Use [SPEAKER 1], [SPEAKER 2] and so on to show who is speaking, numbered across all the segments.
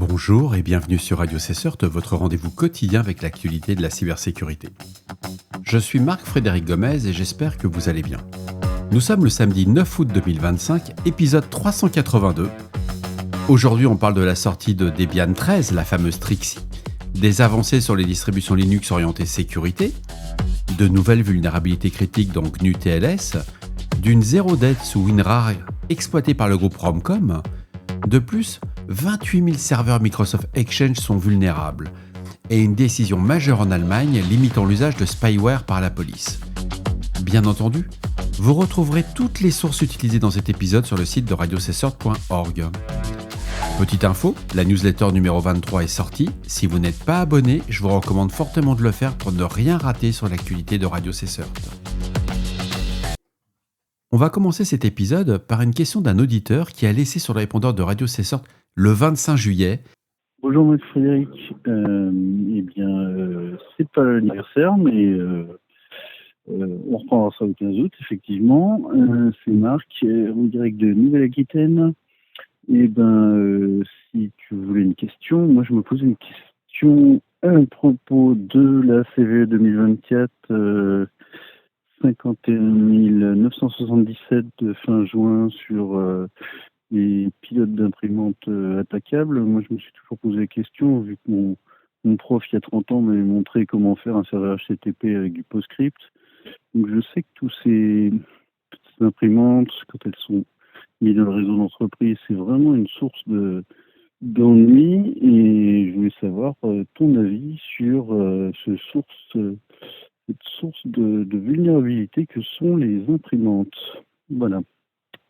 [SPEAKER 1] Bonjour et bienvenue sur Radio CSERT, votre rendez-vous quotidien avec l'actualité de la cybersécurité. Je suis Marc-Frédéric Gomez et j'espère que vous allez bien. Nous sommes le samedi 9 août 2025, épisode 382. Aujourd'hui, on parle de la sortie de Debian 13, la fameuse Trixie, des avancées sur les distributions Linux orientées sécurité, de nouvelles vulnérabilités critiques dans GNU TLS, d'une zero day sous WinRAR exploitée par le groupe Romcom. De plus, 28 000 serveurs Microsoft Exchange sont vulnérables et une décision majeure en Allemagne limitant l'usage de spyware par la police. Bien entendu, vous retrouverez toutes les sources utilisées dans cet épisode sur le site de radiocessort.org. Petite info, la newsletter numéro 23 est sortie. Si vous n'êtes pas abonné, je vous recommande fortement de le faire pour ne rien rater sur l'actualité de Radio CSERT. On va commencer cet épisode par une question d'un auditeur qui a laissé sur le répondeur de Radio CSERT le 25 juillet.
[SPEAKER 2] Bonjour Max Frédéric, c'est pas l'anniversaire, mais on reprendra ça au 15 août, effectivement. C'est Marc, en direct de Nouvelle-Aquitaine. Si tu voulais une question, moi je me posais une question à propos de la CVE 2024 51 977 de fin juin sur les pilotes d'imprimantes attaquables. Moi, je me suis toujours posé la question, vu que mon prof, il y a 30 ans, m'avait montré comment faire un serveur HTTP avec du PostScript. Donc, je sais que toutes ces imprimantes, quand elles sont mises dans le réseau d'entreprise, c'est vraiment une source d'ennui. Et je voulais savoir ton avis sur cette source de vulnérabilité que sont les imprimantes. Voilà.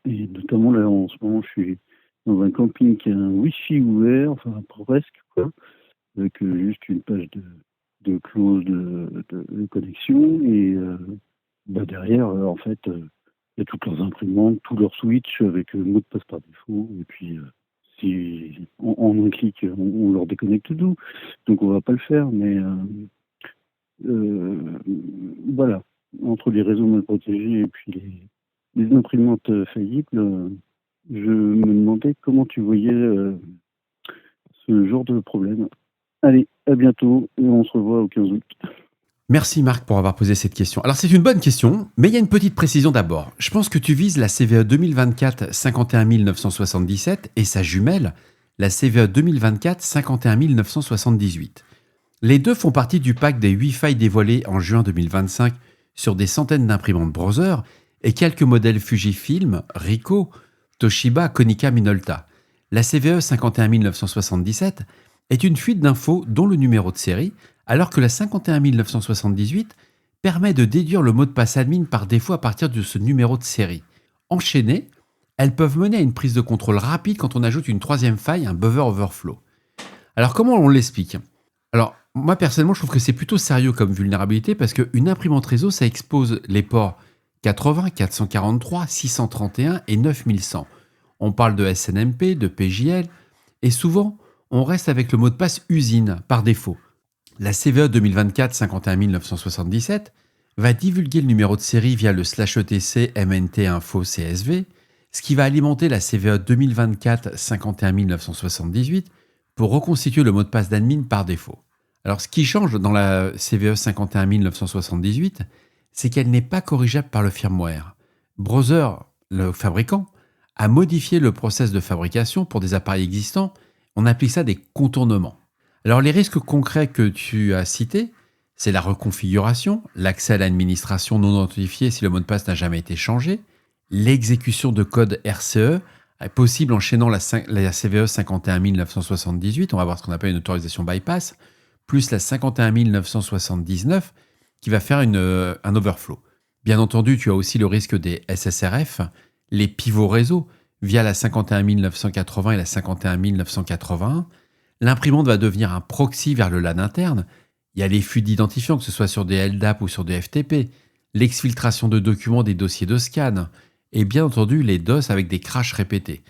[SPEAKER 2] Et notamment là, en ce moment, je suis dans un camping qui a un Wi-Fi ouvert, enfin presque, quoi, avec juste une page de clause de connexion. Et derrière, en fait, il y a toutes leurs imprimantes, tous leurs switches avec le mot de passe par défaut. Et puis, si en un clic, on leur déconnecte tout. Donc, on va pas le faire, mais voilà. Entre les réseaux mal protégés et puis les imprimantes faillibles, je me demandais comment tu voyais ce genre de problème. Allez, à bientôt et on se revoit au 15 août.
[SPEAKER 1] Merci Marc pour avoir posé cette question. Alors c'est une bonne question, mais il y a une petite précision d'abord. Je pense que tu vises la CVE 2024 51 977 et sa jumelle, la CVE 2024 51 978. Les deux font partie du pack des 8 failles dévoilées en juin 2025 sur des centaines d'imprimantes browser et quelques modèles Fujifilm, Ricoh, Toshiba, Konica, Minolta. La CVE 51 977 est une fuite d'infos dont le numéro de série, alors que la 51 978 permet de déduire le mot de passe admin par défaut à partir de ce numéro de série. Enchaînées, elles peuvent mener à une prise de contrôle rapide quand on ajoute une troisième faille, un buffer overflow. Alors comment on l'explique ? Alors, moi personnellement, je trouve que c'est plutôt sérieux comme vulnérabilité parce qu'une imprimante réseau, ça expose les ports 80, 443, 631 et 9100. On parle de SNMP, de PJL, et souvent, on reste avec le mot de passe usine par défaut. La CVE 2024 51 977 va divulguer le numéro de série via le /etc mnt info csv, ce qui va alimenter la CVE 2024 51 978 pour reconstituer le mot de passe d'admin par défaut. Alors, ce qui change dans la CVE 51 978, c'est qu'elle n'est pas corrigeable par le firmware. Browser, le fabricant, a modifié le process de fabrication pour des appareils existants. On applique ça des contournements. Alors, les risques concrets que tu as cités, c'est la reconfiguration, l'accès à l'administration non authentifiée si le mot de passe n'a jamais été changé, l'exécution de code RCE, est possible enchaînant la CVE 51 978, on va voir ce qu'on appelle une autorisation bypass, plus la 51 979, qui va faire un overflow. Bien entendu, tu as aussi le risque des SSRF, les pivots réseau, via la 51 980 et la 51 981. L'imprimante va devenir un proxy vers le LAN interne. Il y a les fuites d'identifiants, que ce soit sur des LDAP ou sur des FTP, l'exfiltration de documents des dossiers de scan, et bien entendu les DOS avec des crashs répétés.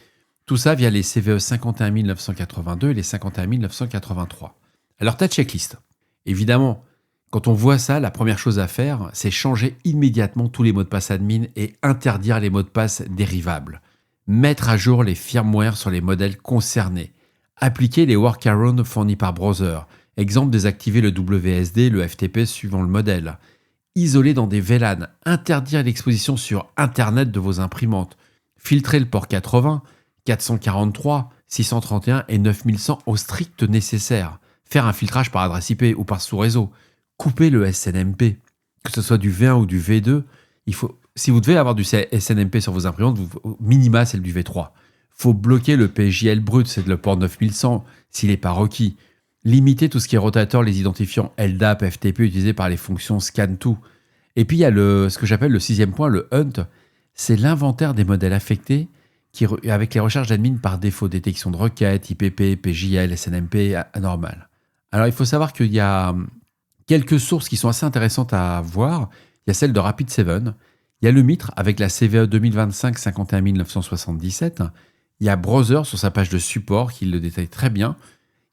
[SPEAKER 1] Tout ça via les CVE 51 982 et les 51 983. Alors ta checklist. Évidemment, quand on voit ça, la première chose à faire, c'est changer immédiatement tous les mots de passe admin et interdire les mots de passe dérivables. Mettre à jour les firmware sur les modèles concernés. Appliquer les workarounds fournis par Browser. Exemple, désactiver le WSD, le FTP suivant le modèle. Isoler dans des VLAN. Interdire l'exposition sur Internet de vos imprimantes. Filtrer le port 80, 443, 631 et 9100 au strict nécessaire. Faire un filtrage par adresse IP ou par sous-réseau. Couper le SNMP. Que ce soit du V1 ou du V2, si vous devez avoir du SNMP sur vos imprimantes, minima c'est du V3. Faut bloquer le PJL brut, c'est le port 9100, s'il n'est pas requis. Limiter tout ce qui est rotateur, les identifiants LDAP, FTP utilisés par les fonctions scan-to. Et puis il y a ce que j'appelle le 6e point, le hunt. C'est l'inventaire des modèles affectés avec les recherches d'admin par défaut, détection de requêtes, IPP, PJL, SNMP, anormal. Alors il faut savoir qu'il y a quelques sources qui sont assez intéressantes à voir. Il y a celle de Rapid7, il y a le Mitre avec la CVE 2025 51977, il y a Browser sur sa page de support qui le détaille très bien.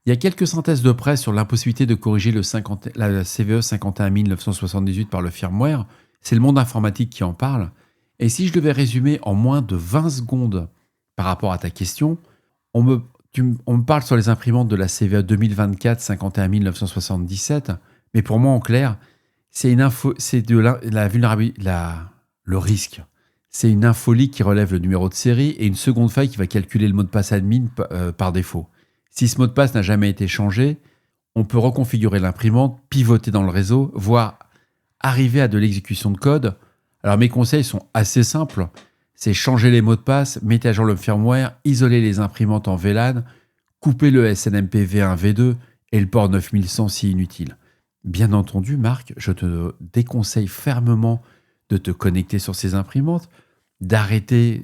[SPEAKER 1] Il y a quelques synthèses de presse sur l'impossibilité de corriger la CVE 51978 par le firmware. C'est le monde informatique qui en parle. Et si je devais résumer en moins de 20 secondes par rapport à ta question, on me parle sur les imprimantes de la CVE 2024 51977, mais pour moi en clair, c'est de la vulnérabilité, le risque. C'est une infolique qui relève le numéro de série et une seconde faille qui va calculer le mot de passe admin par défaut. Si ce mot de passe n'a jamais été changé, on peut reconfigurer l'imprimante, pivoter dans le réseau, voire arriver à de l'exécution de code. Alors mes conseils sont assez simples. C'est changer les mots de passe, mettez à jour le firmware, isoler les imprimantes en VLAN, couper le SNMP V1, V2 et le port 9100 si inutile. Bien entendu, Marc, je te déconseille fermement de te connecter sur ces imprimantes, d'arrêter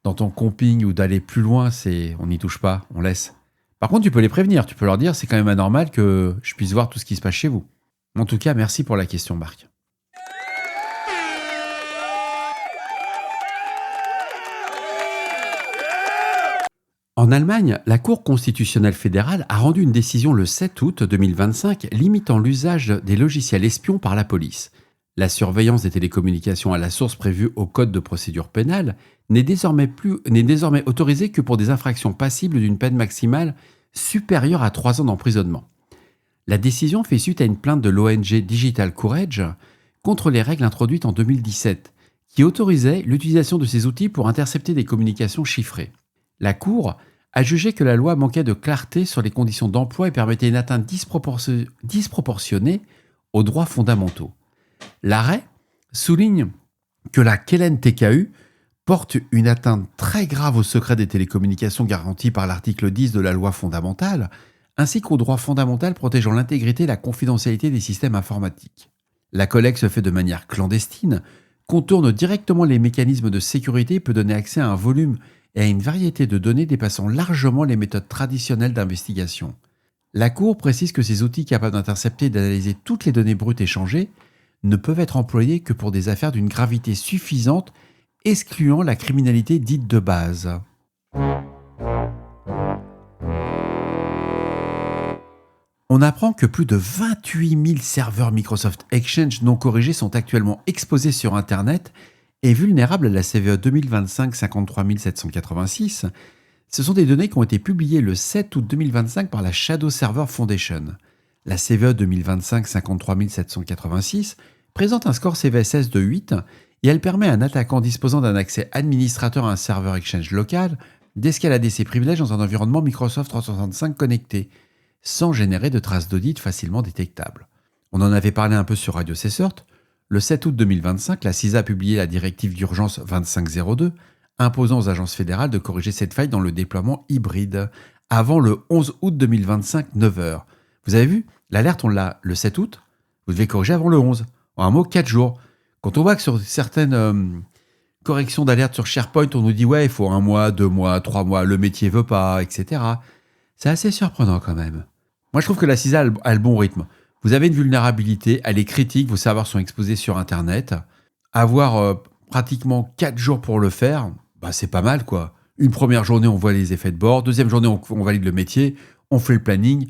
[SPEAKER 1] dans ton comping ou d'aller plus loin, on n'y touche pas, on laisse. Par contre, tu peux les prévenir, tu peux leur dire c'est quand même anormal que je puisse voir tout ce qui se passe chez vous. En tout cas, merci pour la question, Marc. En Allemagne, la Cour constitutionnelle fédérale a rendu une décision le 7 août 2025 limitant l'usage des logiciels espions par la police. La surveillance des télécommunications à la source prévue au Code de procédure pénale n'est désormais autorisée que pour des infractions passibles d'une peine maximale supérieure à 3 ans d'emprisonnement. La décision fait suite à une plainte de l'ONG Digital Courage contre les règles introduites en 2017, qui autorisaient l'utilisation de ces outils pour intercepter des communications chiffrées. La Cour a jugé que la loi manquait de clarté sur les conditions d'emploi et permettait une atteinte disproportionnée aux droits fondamentaux. L'arrêt souligne que la Kellen TKU porte une atteinte très grave au secret des télécommunications garanti par l'article 10 de la loi fondamentale, ainsi qu'au droit fondamental protégeant l'intégrité et la confidentialité des systèmes informatiques. La collecte se fait de manière clandestine, contourne directement les mécanismes de sécurité et peut donner accès à un volume et à une variété de données dépassant largement les méthodes traditionnelles d'investigation. La Cour précise que ces outils capables d'intercepter et d'analyser toutes les données brutes échangées ne peuvent être employés que pour des affaires d'une gravité suffisante, excluant la criminalité dite de base. On apprend que plus de 28 000 serveurs Microsoft Exchange non corrigés sont actuellement exposés sur Internet et vulnérables à la CVE 2025 53 786. Ce sont des données qui ont été publiées le 7 août 2025 par la Shadow Server Foundation. La CVE 2025 53 786 présente un score CVSS de 8 et elle permet à un attaquant disposant d'un accès administrateur à un serveur Exchange local d'escalader ses privilèges dans un environnement Microsoft 365 connecté, sans générer de traces d'audit facilement détectables. On en avait parlé un peu sur Radio CSERT. Le 7 août 2025, la CISA a publié la directive d'urgence 2502, imposant aux agences fédérales de corriger cette faille dans le déploiement hybride, avant le 11 août 2025, 9h. Vous avez vu, l'alerte, on l'a le 7 août, vous devez corriger avant le 11. En un mot, 4 jours. Quand on voit que sur certaines corrections d'alerte sur SharePoint, on nous dit « ouais, il faut 1 mois, 2 mois, 3 mois, le métier veut pas, etc. » C'est assez surprenant quand même. Moi, je trouve que la CISA a le bon rythme. Vous avez une vulnérabilité, elle est critique, vos serveurs sont exposés sur Internet. Avoir pratiquement 4 jours pour le faire, c'est pas mal quoi. Une première journée, on voit les effets de bord. Deuxième journée, on valide le métier, on fait le planning.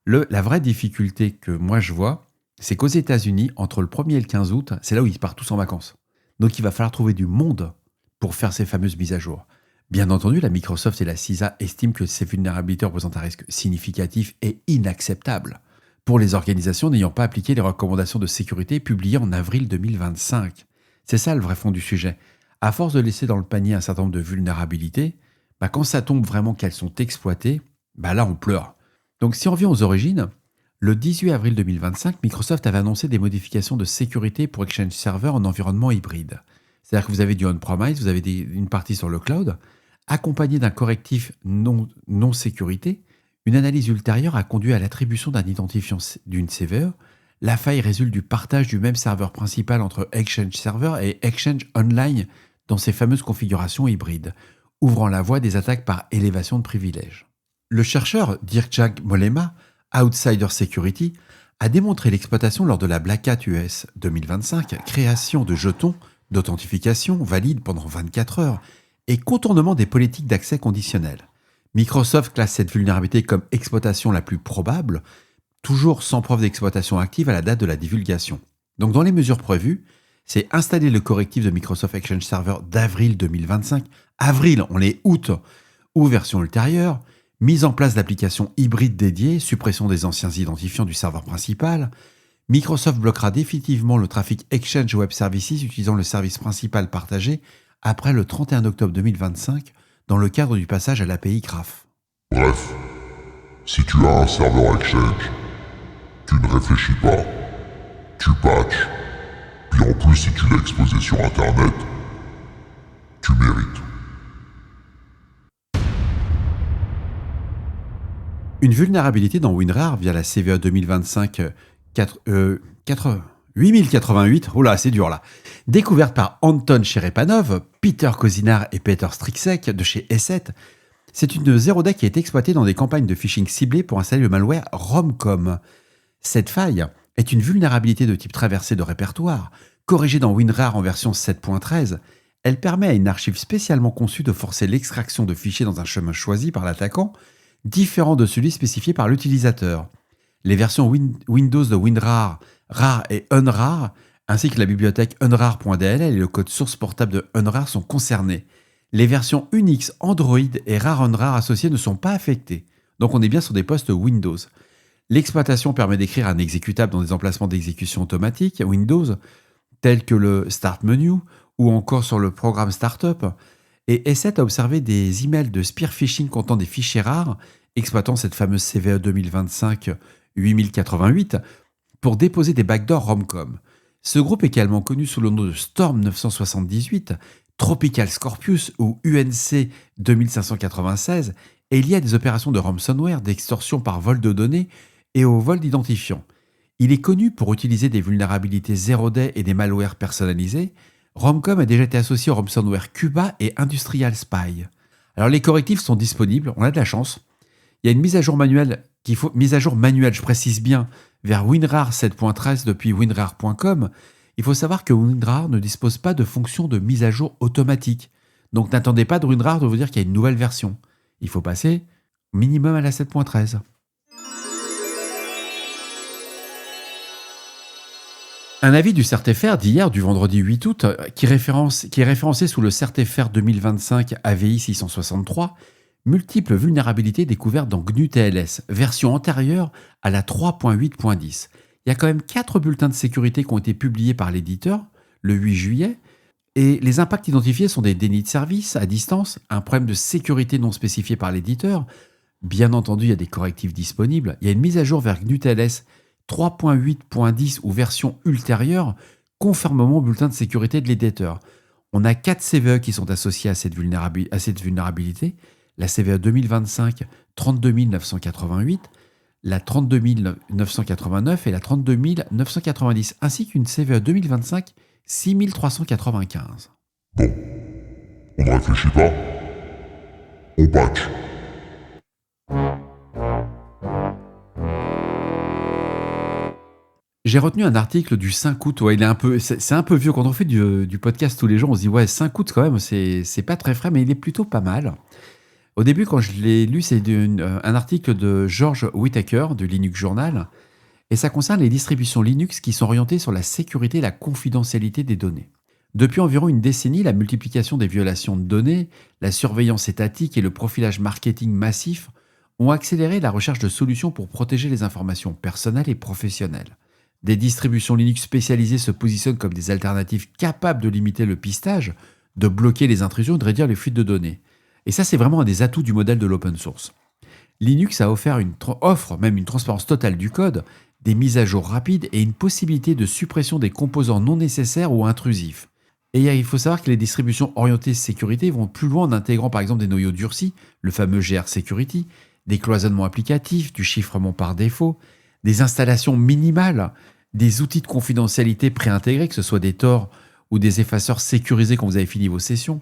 [SPEAKER 1] La vraie difficulté que moi je vois, c'est qu'aux États-Unis, entre le 1er et le 15 août, c'est là où ils partent tous en vacances. Donc il va falloir trouver du monde pour faire ces fameuses mises à jour. Bien entendu, la Microsoft et la CISA estiment que ces vulnérabilités représentent un risque significatif et inacceptable pour les organisations n'ayant pas appliqué les recommandations de sécurité publiées en avril 2025. C'est ça le vrai fond du sujet. À force de laisser dans le panier un certain nombre de vulnérabilités, quand ça tombe vraiment qu'elles sont exploitées, là on pleure. Donc si on revient aux origines, le 18 avril 2025, Microsoft avait annoncé des modifications de sécurité pour Exchange Server en environnement hybride. C'est-à-dire que vous avez du on-premise, vous avez une partie sur le cloud, accompagné d'un correctif non-sécurité. Une analyse ultérieure a conduit à l'attribution d'un identifiant d'une CVE. La faille résulte du partage du même serveur principal entre Exchange Server et Exchange Online dans ces fameuses configurations hybrides, ouvrant la voie des attaques par élévation de privilèges. Le chercheur Dirk-Jan Mollema, Outsider Security, a démontré l'exploitation lors de la Black Hat US 2025, création de jetons d'authentification valides pendant 24 heures et contournement des politiques d'accès conditionnel. Microsoft classe cette vulnérabilité comme exploitation la plus probable, toujours sans preuve d'exploitation active à la date de la divulgation. Donc dans les mesures prévues, c'est installer le correctif de Microsoft Exchange Server d'avril 2025, avril, on est août, ou version ultérieure, mise en place d'applications hybrides dédiées, suppression des anciens identifiants du serveur principal. Microsoft bloquera définitivement le trafic Exchange Web Services utilisant le service principal partagé après le 31 octobre 2025 dans le cadre du passage à l'API Graph.
[SPEAKER 3] Bref, si tu as un serveur Exchange, tu ne réfléchis pas, tu patches, puis en plus si tu l'as exposé sur Internet, tu mérites.
[SPEAKER 1] Une vulnérabilité dans WinRAR via la CVE 2025 8088, oh là, c'est dur là, découverte par Anton Cherepanov, Peter Kozinar et Peter Striksek de chez E7, c'est une zero-day qui est exploitée dans des campagnes de phishing ciblées pour installer le malware Romcom. Cette faille est une vulnérabilité de type traversée de répertoire, corrigée dans WinRAR en version 7.13. Elle permet à une archive spécialement conçue de forcer l'extraction de fichiers dans un chemin choisi par l'attaquant, différent de celui spécifié par l'utilisateur. Les versions Windows de WinRAR, RAR et UnRAR, ainsi que la bibliothèque unrar.dll et le code source portable de UnRAR sont concernés. Les versions Unix, Android et RAR UnRAR associées ne sont pas affectées. Donc on est bien sur des postes Windows. L'exploitation permet d'écrire un exécutable dans des emplacements d'exécution automatique Windows, tels que le Start Menu ou encore sur le programme Startup. Et E7 a observé des emails de spear phishing contenant des fichiers rares, exploitant cette fameuse CVE 2025 8088, pour déposer des backdoors Romcom. Ce groupe est également connu sous le nom de Storm 978, Tropical Scorpius ou UNC 2596, et il y a des opérations de ransomware, d'extorsion par vol de données et au vol d'identifiants. Il est connu pour utiliser des vulnérabilités zero-day et des malwares personnalisés. Romcom a déjà été associé au ransomware Cuba et Industrial Spy. Alors les correctifs sont disponibles, on a de la chance. Il y a une mise à jour manuelle, je précise bien, vers WinRAR 7.13 depuis winrar.com. Il faut savoir que WinRAR ne dispose pas de fonction de mise à jour automatique. Donc n'attendez pas de WinRAR de vous dire qu'il y a une nouvelle version. Il faut passer minimum à la 7.13. Un avis du CERT-FR d'hier, du vendredi 8 août, qui est référencé sous le CERT-FR 2025 AVI 663, multiples vulnérabilités découvertes dans GNU-TLS, version antérieure à la 3.8.10. Il y a quand même 4 bulletins de sécurité qui ont été publiés par l'éditeur le 8 juillet, et les impacts identifiés sont des dénis de service à distance, un problème de sécurité non spécifié par l'éditeur. Bien entendu, il y a des correctifs disponibles. Il y a une mise à jour vers GNU-TLS 3.8.10 ou version ultérieure, conformément au bulletin de sécurité de l'éditeur. On a 4 CVE qui sont associés à cette vulnérabilité. La CVE 2025 32988, la 32989 et la 32990, ainsi qu'une CVE 2025 6395.
[SPEAKER 3] Bon, on ne réfléchit pas, on patch.
[SPEAKER 1] J'ai retenu un article du 5 août. Ouais, c'est un peu vieux. Quand on fait du podcast tous les jours, on se dit ouais, 5 août quand même, c'est pas très frais, mais il est plutôt pas mal. Au début, quand je l'ai lu, c'est un article de George Whittaker du Linux Journal, et ça concerne les distributions Linux qui sont orientées sur la sécurité et la confidentialité des données. Depuis environ une décennie, la multiplication des violations de données, la surveillance étatique et le profilage marketing massif ont accéléré la recherche de solutions pour protéger les informations personnelles et professionnelles. Des distributions Linux spécialisées se positionnent comme des alternatives capables de limiter le pistage, de bloquer les intrusions et de réduire les fuites de données. Et ça, c'est vraiment un des atouts du modèle de l'open source. Linux offre même une transparence totale du code, des mises à jour rapides et une possibilité de suppression des composants non nécessaires ou intrusifs. Et il faut savoir que les distributions orientées sécurité vont plus loin en intégrant par exemple des noyaux durcis, le fameux GR Security, des cloisonnements applicatifs, du chiffrement par défaut, des installations minimales, des outils de confidentialité préintégrés, que ce soit des Tor ou des effaceurs sécurisés quand vous avez fini vos sessions.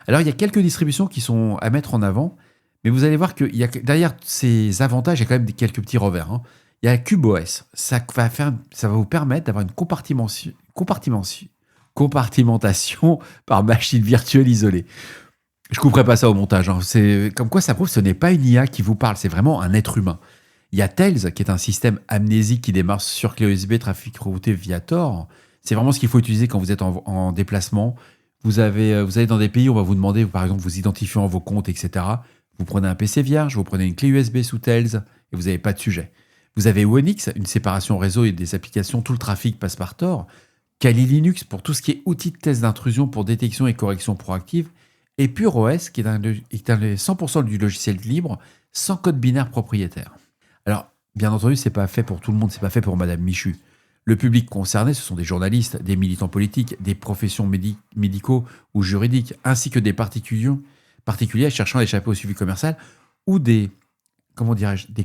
[SPEAKER 1] Alors il y a quelques distributions qui sont à mettre en avant, mais vous allez voir que derrière ces avantages, il y a quand même quelques petits revers. Il y a CubeOS, ça va vous permettre d'avoir une compartimentation par machine virtuelle isolée. Je ne couperai pas ça au montage. C'est comme quoi ça prouve que ce n'est pas une IA qui vous parle, c'est vraiment un être humain. Il y a Tails, qui est un système amnésique qui démarre sur clé USB, trafic routé via Tor. C'est vraiment ce qu'il faut utiliser quand vous êtes en déplacement. Vous allez dans des pays où on va vous demander, par exemple, vous identifiant vos comptes, etc. Vous prenez un PC vierge, vous prenez une clé USB sous Tails et vous n'avez pas de sujet. Vous avez Onix, une séparation réseau et des applications, tout le trafic passe par Tor. Kali Linux pour tout ce qui est outils de test d'intrusion pour détection et correction proactive. Et PureOS, qui est un 100% du logiciel libre, sans code binaire propriétaire. Alors, bien entendu, c'est pas fait pour tout le monde, c'est pas fait pour Madame Michu. Le public concerné, ce sont des journalistes, des militants politiques, des professions médicaux ou juridiques, ainsi que des particuliers cherchant à échapper au suivi commercial ou des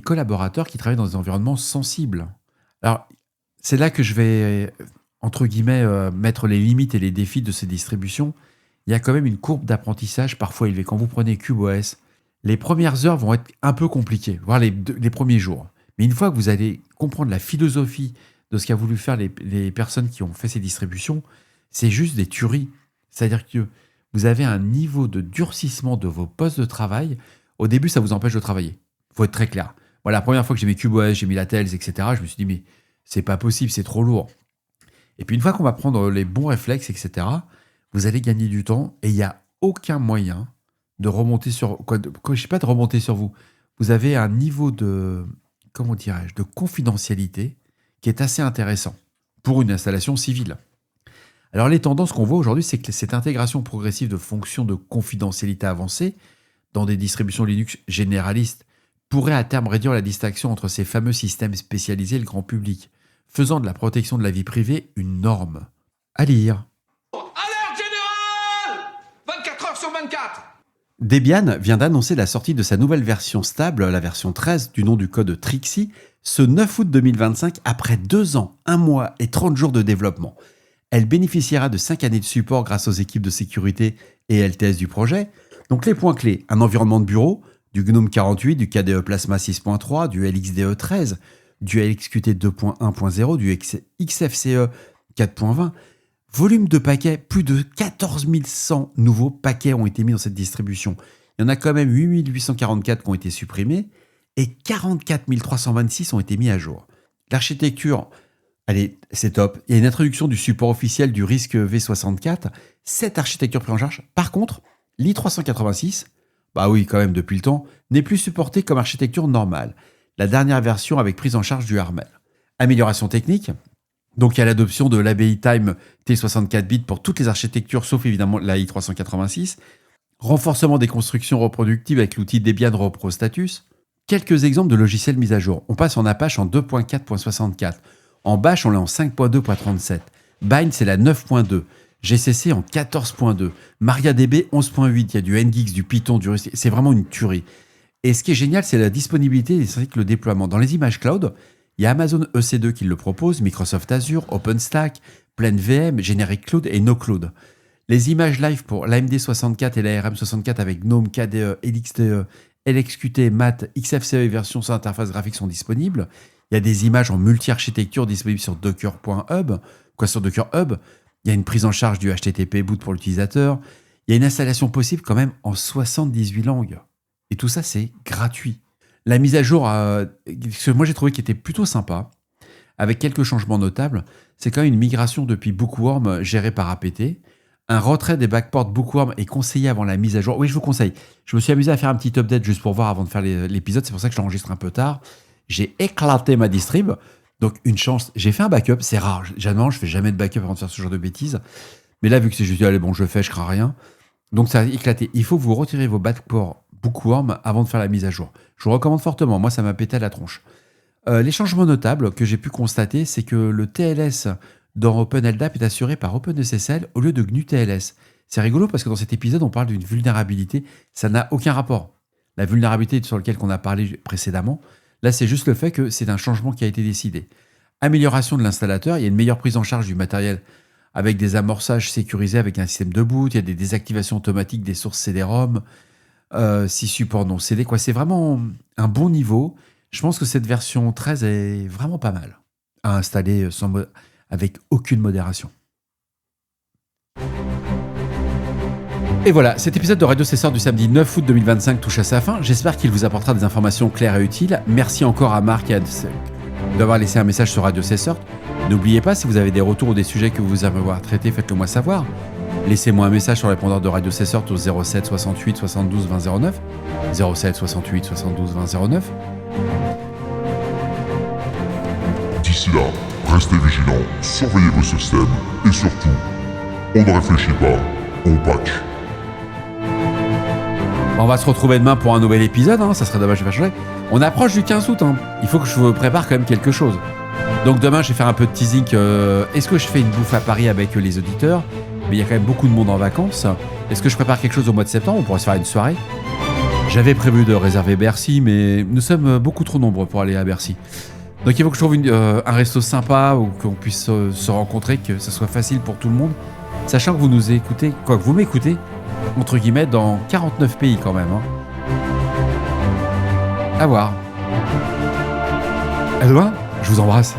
[SPEAKER 1] collaborateurs qui travaillent dans des environnements sensibles. Alors, c'est là que je vais, entre guillemets, mettre les limites et les défis de ces distributions. Il y a quand même une courbe d'apprentissage parfois élevée. Quand vous prenez CubeOS, les premières heures vont être un peu compliquées, voire les premiers jours. Mais une fois que vous allez comprendre la philosophie de ce qu'a voulu faire les personnes qui ont fait ces distributions, c'est juste des tueries. C'est-à-dire que vous avez un niveau de durcissement de vos postes de travail. Au début, ça vous empêche de travailler. Il faut être très clair. Moi, la première fois que j'ai mis CubeOS, j'ai mis la Tails, etc., je me suis dit, mais c'est pas possible, c'est trop lourd. Et puis une fois qu'on va prendre les bons réflexes, etc., vous allez gagner du temps et il n'y a aucun moyen de remonter sur vous. Vous avez un niveau de confidentialité qui est assez intéressant pour une installation civile. Alors les tendances qu'on voit aujourd'hui, c'est que cette intégration progressive de fonctions de confidentialité avancée dans des distributions Linux généralistes pourrait à terme réduire la distinction entre ces fameux systèmes spécialisés et le grand public, faisant de la protection de la vie privée une norme. À lire.
[SPEAKER 4] Alerte générale 24 heures sur 24.
[SPEAKER 1] Debian vient d'annoncer la sortie de sa nouvelle version stable, la version 13, du nom du code Trixie, ce 9 août 2025, après 2 ans, 1 mois et 30 jours de développement. Elle bénéficiera de 5 années de support grâce aux équipes de sécurité et LTS du projet. Donc les points clés, un environnement de bureau, du GNOME 48, du KDE Plasma 6.3, du LXDE 13, du LXQT 2.1.0, du XFCE 4.20. Volume de paquets, plus de 14 100 nouveaux paquets ont été mis dans cette distribution. Il y en a quand même 8 844 qui ont été supprimés et 44 326 ont été mis à jour. L'architecture, allez, c'est top. Il y a une introduction du support officiel du RISC V64. Cette architecture prise en charge. Par contre, l'i386, bah oui, quand même depuis le temps, n'est plus supportée comme architecture normale. La dernière version avec prise en charge du Harmel. Amélioration technique. Donc il y a l'adoption de l'ABI Time T64 bits pour toutes les architectures, sauf évidemment la i386. Renforcement des constructions reproductives avec l'outil Debian Repro Status. Quelques exemples de logiciels mis à jour. On passe en Apache en 2.4.64. En Bash, on est en 5.2.37. Bind, c'est la 9.2. GCC en 14.2. MariaDB 11.8. Il y a du NGX, du Python, du Rust. C'est vraiment une tuerie. Et ce qui est génial, c'est la disponibilité ainsi que le déploiement. Dans les images cloud, il y a Amazon EC2 qui le propose, Microsoft Azure, OpenStack, PlaneVM, Generic Cloud et NoCloud. Les images live pour l'AMD64 et l'ARM64 avec GNOME, KDE, LXDE, LXQT, MAT, XFCE et version sans interface graphique sont disponibles. Il y a des images en multi-architecture disponibles sur Docker.hub. Sur Docker Hub, il y a une prise en charge du HTTP boot pour l'utilisateur. Il y a une installation possible quand même en 78 langues. Et tout ça, c'est gratuit. La mise à jour, ce que moi j'ai trouvé qui était plutôt sympa, avec quelques changements notables, c'est quand même une migration depuis Bookworm gérée par APT. Un retrait des backports Bookworm est conseillé avant la mise à jour. Oui, je vous conseille. Je me suis amusé à faire un petit update juste pour voir avant de faire l'épisode. C'est pour ça que je l'enregistre un peu tard. J'ai éclaté ma distrib. Donc, une chance. J'ai fait un backup. C'est rare. Généralement, je fais jamais de backup avant de faire ce genre de bêtises. Mais là, vu que c'est juste, allez, bon, je fais, je crains rien. Donc, ça a éclaté. Il faut que vous retirez vos backports Bookworm avant de faire la mise à jour. Je vous recommande fortement. Moi, ça m'a pété à la tronche. Les changements notables que j'ai pu constater, c'est que le TLS dans OpenLDAP est assuré par OpenSSL au lieu de GNU TLS. C'est rigolo parce que dans cet épisode, on parle d'une vulnérabilité. Ça n'a aucun rapport. La vulnérabilité sur laquelle on a parlé précédemment, là, c'est juste le fait que c'est un changement qui a été décidé. Amélioration de l'installateur, il y a une meilleure prise en charge du matériel avec des amorçages sécurisés avec un système de boot, il y a des désactivations automatiques des sources CD-ROM, 6 supports non CD. C'est vraiment un bon niveau. Je pense que cette version 13 est vraiment pas mal à installer avec aucune modération. Et voilà, cet épisode de Radio Cesseur du samedi 9 août 2025 touche à sa fin. J'espère qu'il vous apportera des informations claires et utiles. Merci encore à Marc et à d'avoir laissé un message sur Radio Cesseur. N'oubliez pas, si vous avez des retours ou des sujets que vous aimeriez voir traités, faites-le moi savoir. Laissez-moi un message sur le répondeur de Radio Cesseur au 07 68 72 20 09. 07 68 72 20 09.
[SPEAKER 3] D'ici là, restez vigilants, surveillez vos systèmes et surtout, on ne réfléchit pas, on patch.
[SPEAKER 1] On va se retrouver demain pour un nouvel épisode, ça serait dommage de faire changer. On approche du 15 août, il faut que je vous prépare quand même quelque chose. Donc demain, je vais faire un peu de teasing. Est-ce que je fais une bouffe à Paris avec les auditeurs ? Mais il y a quand même beaucoup de monde en vacances. Est-ce que je prépare quelque chose au mois de septembre ? On pourrait se faire une soirée. J'avais prévu de réserver Bercy, mais nous sommes beaucoup trop nombreux pour aller à Bercy. Donc il faut que je trouve un resto sympa où qu'on puisse se rencontrer, que ce soit facile pour tout le monde. Sachant que vous nous écoutez, que vous m'écoutez, entre guillemets, dans 49 pays quand même. À voir. À demain, je vous embrasse.